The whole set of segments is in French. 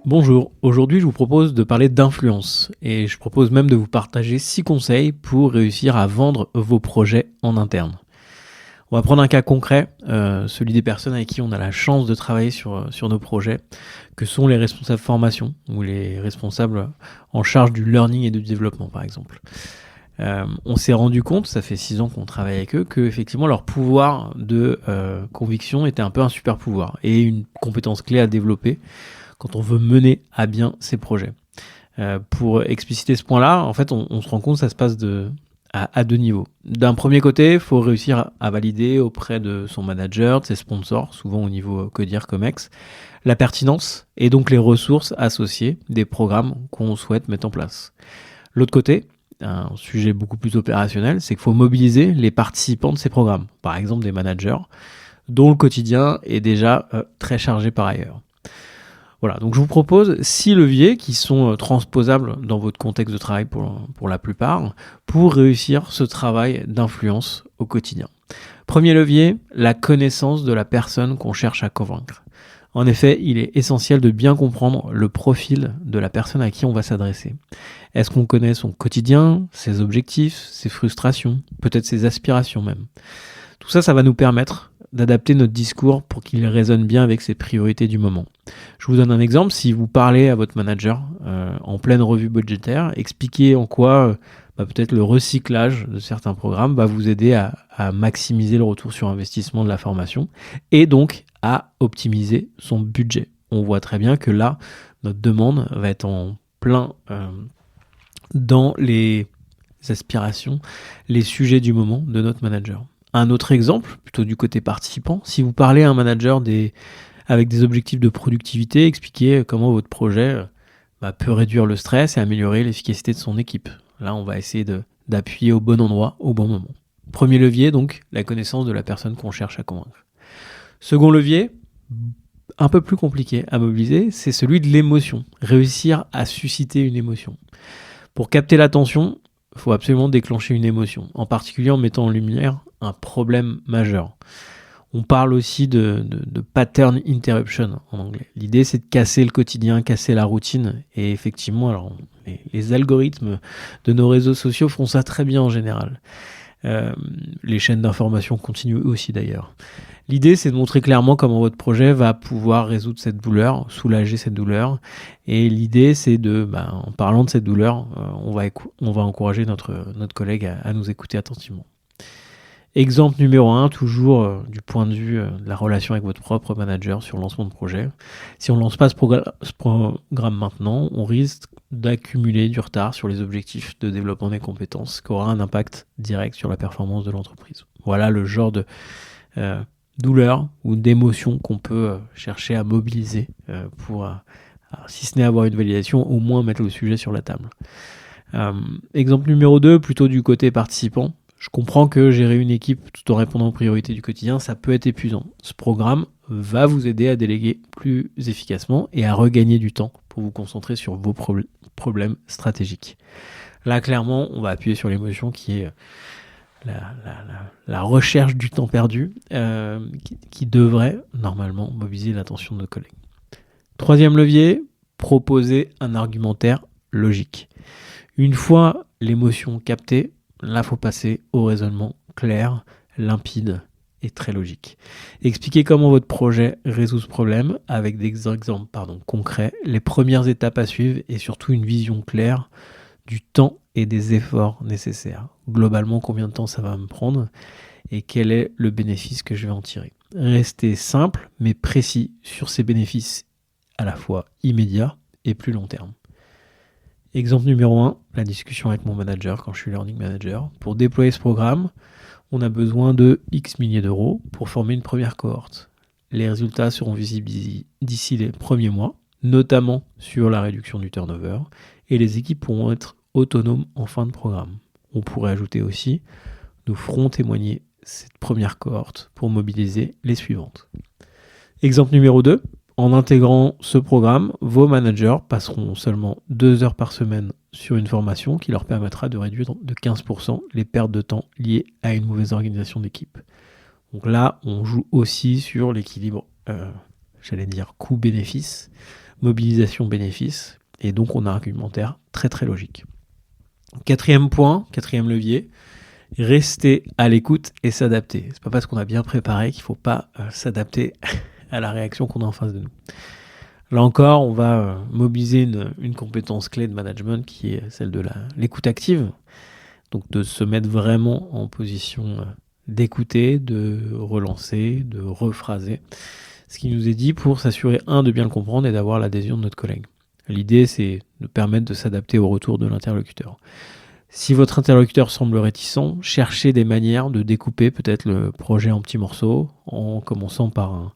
Bonjour, aujourd'hui je vous propose de parler d'influence et je propose même de vous partager 6 conseils pour réussir à vendre vos projets en interne. On va prendre un cas concret, celui des personnes avec qui on a la chance de travailler sur nos projets, que sont les responsables formation ou les responsables en charge du learning et du développement par exemple. On s'est rendu compte, ça fait 6 ans qu'on travaille avec eux, que effectivement leur pouvoir de conviction était un peu un super pouvoir et une compétence clé à développer quand on veut mener à bien ses projets. Pour expliciter ce point-là, en fait, on se rend compte que ça se passe à deux niveaux. D'un premier côté, il faut réussir à valider auprès de son manager, de ses sponsors, souvent au niveau CODIR, COMEX, la pertinence et donc les ressources associées des programmes qu'on souhaite mettre en place. L'autre côté, un sujet beaucoup plus opérationnel, c'est qu'il faut mobiliser les participants de ces programmes, par exemple des managers, dont le quotidien est déjà très chargé par ailleurs. Voilà, donc je vous propose 6 leviers qui sont transposables dans votre contexte de travail pour la plupart, pour réussir ce travail d'influence au quotidien. Premier levier, la connaissance de la personne qu'on cherche à convaincre. En effet, il est essentiel de bien comprendre le profil de la personne à qui on va s'adresser. Est-ce qu'on connaît son quotidien, ses objectifs, ses frustrations, peut-être ses aspirations même. Tout ça, ça va nous permettre d'adapter notre discours pour qu'il résonne bien avec ses priorités du moment. Je vous donne un exemple. Si vous parlez à votre manager en pleine revue budgétaire, expliquez en quoi peut-être le recyclage de certains programmes va vous aider à maximiser le retour sur investissement de la formation et donc à optimiser son budget. On voit très bien que là, notre demande va être en plein dans les aspirations, les sujets du moment de notre manager. Un autre exemple, plutôt du côté participant, si vous parlez à un manager avec des objectifs de productivité, expliquez comment votre projet peut réduire le stress et améliorer l'efficacité de son équipe. Là, on va essayer d'appuyer au bon endroit, au bon moment. Premier levier, donc, la connaissance de la personne qu'on cherche à convaincre. Second levier, un peu plus compliqué à mobiliser, c'est celui de l'émotion. Réussir à susciter une émotion. Pour capter l'attention, il faut absolument déclencher une émotion, en particulier en mettant en lumière un problème majeur. On parle aussi de pattern interruption en anglais. L'idée, c'est de casser le quotidien, casser la routine. Et effectivement, alors, les algorithmes de nos réseaux sociaux font ça très bien en général. Les chaînes d'information continuent aussi d'ailleurs. L'idée, c'est de montrer clairement comment votre projet va pouvoir résoudre cette douleur, soulager cette douleur. Et l'idée, c'est en parlant de cette douleur, on va encourager notre collègue à nous écouter attentivement. Exemple numéro 1, toujours du point de vue de la relation avec votre propre manager sur le lancement de projet. Si on ne lance pas ce programme maintenant, on risque d'accumuler du retard sur les objectifs de développement des compétences qui aura un impact direct sur la performance de l'entreprise. Voilà le genre de douleur ou d'émotion qu'on peut chercher à mobiliser pour, si ce n'est avoir une validation, au moins mettre le sujet sur la table. Exemple numéro 2, plutôt du côté participant. Je comprends que gérer une équipe tout en répondant aux priorités du quotidien, ça peut être épuisant. Ce programme va vous aider à déléguer plus efficacement et à regagner du temps pour vous concentrer sur vos problèmes stratégiques. Là, clairement, on va appuyer sur l'émotion qui est la recherche du temps perdu qui devrait normalement mobiliser l'attention de nos collègues. Troisième levier, proposer un argumentaire logique. Une fois l'émotion captée, là, il faut passer au raisonnement clair, limpide et très logique. Expliquez comment votre projet résout ce problème avec des exemples concrets, les premières étapes à suivre et surtout une vision claire du temps et des efforts nécessaires. Globalement, combien de temps ça va me prendre et quel est le bénéfice que je vais en tirer. Restez simple mais précis sur ces bénéfices à la fois immédiats et plus long terme. Exemple numéro 1, la discussion avec mon manager quand je suis learning manager. Pour déployer ce programme, on a besoin de X milliers d'euros pour former une première cohorte. Les résultats seront visibles d'ici les premiers mois, notamment sur la réduction du turnover, et les équipes pourront être autonomes en fin de programme. On pourrait ajouter aussi, nous ferons témoigner cette première cohorte pour mobiliser les suivantes. Exemple numéro 2, en intégrant ce programme, vos managers passeront seulement 2 heures par semaine sur une formation qui leur permettra de réduire de 15% les pertes de temps liées à une mauvaise organisation d'équipe. Donc là, on joue aussi sur l'équilibre, coût-bénéfice mobilisation bénéfice, et donc on a un argumentaire très très logique. Quatrième point, quatrième levier, rester à l'écoute et s'adapter. C'est pas parce qu'on a bien préparé qu'il faut pas s'adapter à la réaction qu'on a en face de nous. Là encore, on va mobiliser une compétence clé de management qui est celle de l'écoute active. Donc de se mettre vraiment en position d'écouter, de relancer, de rephraser ce qui nous est dit pour s'assurer, de bien le comprendre et d'avoir l'adhésion de notre collègue. L'idée, c'est de permettre de s'adapter au retour de l'interlocuteur. Si votre interlocuteur semble réticent, cherchez des manières de découper peut-être le projet en petits morceaux, en commençant par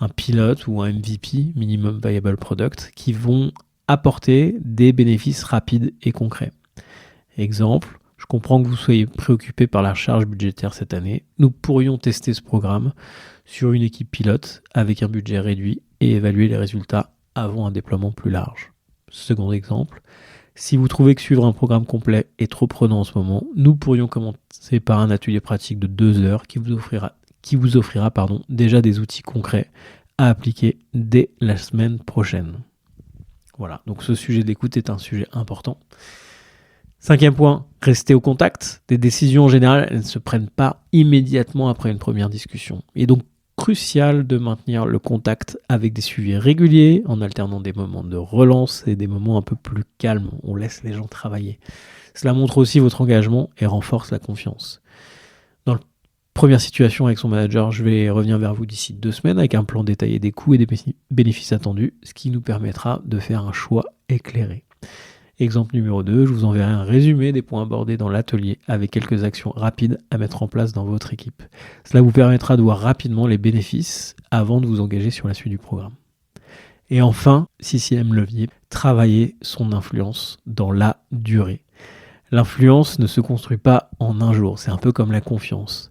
un pilote ou un MVP, Minimum Viable Product, qui vont apporter des bénéfices rapides et concrets. Exemple, je comprends que vous soyez préoccupé par la charge budgétaire cette année. Nous pourrions tester ce programme sur une équipe pilote avec un budget réduit et évaluer les résultats avant un déploiement plus large. Second exemple, si vous trouvez que suivre un programme complet est trop prenant en ce moment, nous pourrions commencer par un atelier pratique de 2 heures qui vous offrira déjà des outils concrets à appliquer dès la semaine prochaine. Voilà, donc ce sujet d'écoute est un sujet important. 5e point, rester au contact. Des décisions en général, elles ne se prennent pas immédiatement après une première discussion. Il est donc crucial de maintenir le contact avec des suivis réguliers, en alternant des moments de relance et des moments un peu plus calmes. On laisse les gens travailler. Cela montre aussi votre engagement et renforce la confiance. Dans la première situation avec son manager, je vais revenir vers vous d'ici 2 semaines avec un plan détaillé des coûts et des bénéfices attendus, ce qui nous permettra de faire un choix éclairé. Exemple numéro 2, je vous enverrai un résumé des points abordés dans l'atelier avec quelques actions rapides à mettre en place dans votre équipe. Cela vous permettra de voir rapidement les bénéfices avant de vous engager sur la suite du programme. Et enfin, 6e levier, travailler son influence dans la durée. L'influence ne se construit pas en un jour, c'est un peu comme la confiance.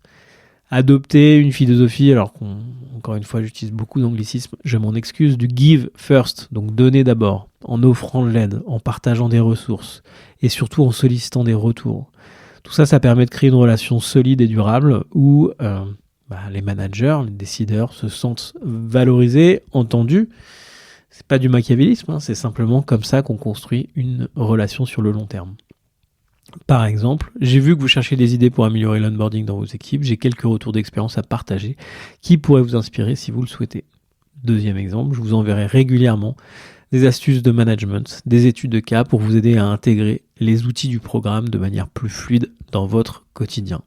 Adopter une philosophie, alors qu'encore une fois j'utilise beaucoup d'anglicisme, je m'en excuse, du give first, donc donner d'abord, en offrant de l'aide, en partageant des ressources et surtout en sollicitant des retours. Tout ça, ça permet de créer une relation solide et durable où les managers, les décideurs se sentent valorisés, entendus. C'est pas du machiavélisme, c'est simplement comme ça qu'on construit une relation sur le long terme. Par exemple, j'ai vu que vous cherchez des idées pour améliorer l'onboarding dans vos équipes. J'ai quelques retours d'expérience à partager qui pourraient vous inspirer si vous le souhaitez. Deuxième exemple, je vous enverrai régulièrement des astuces de management, des études de cas pour vous aider à intégrer les outils du programme de manière plus fluide dans votre quotidien.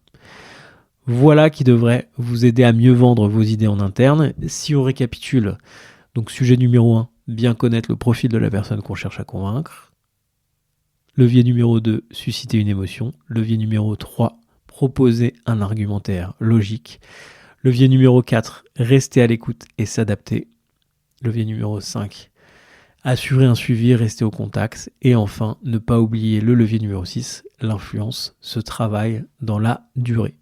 Voilà qui devrait vous aider à mieux vendre vos idées en interne. Si on récapitule, donc sujet numéro 1, bien connaître le profil de la personne qu'on cherche à convaincre. Levier numéro 2, susciter une émotion. Levier numéro 3, proposer un argumentaire logique. Levier numéro 4, rester à l'écoute et s'adapter. Levier numéro 5, assurer un suivi, rester au contact. Et enfin, ne pas oublier le levier numéro 6, l'influence se travaille dans la durée.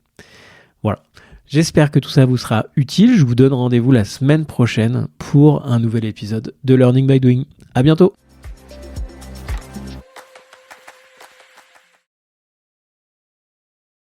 Voilà. J'espère que tout ça vous sera utile. Je vous donne rendez-vous la semaine prochaine pour un nouvel épisode de Learning by Doing. À bientôt.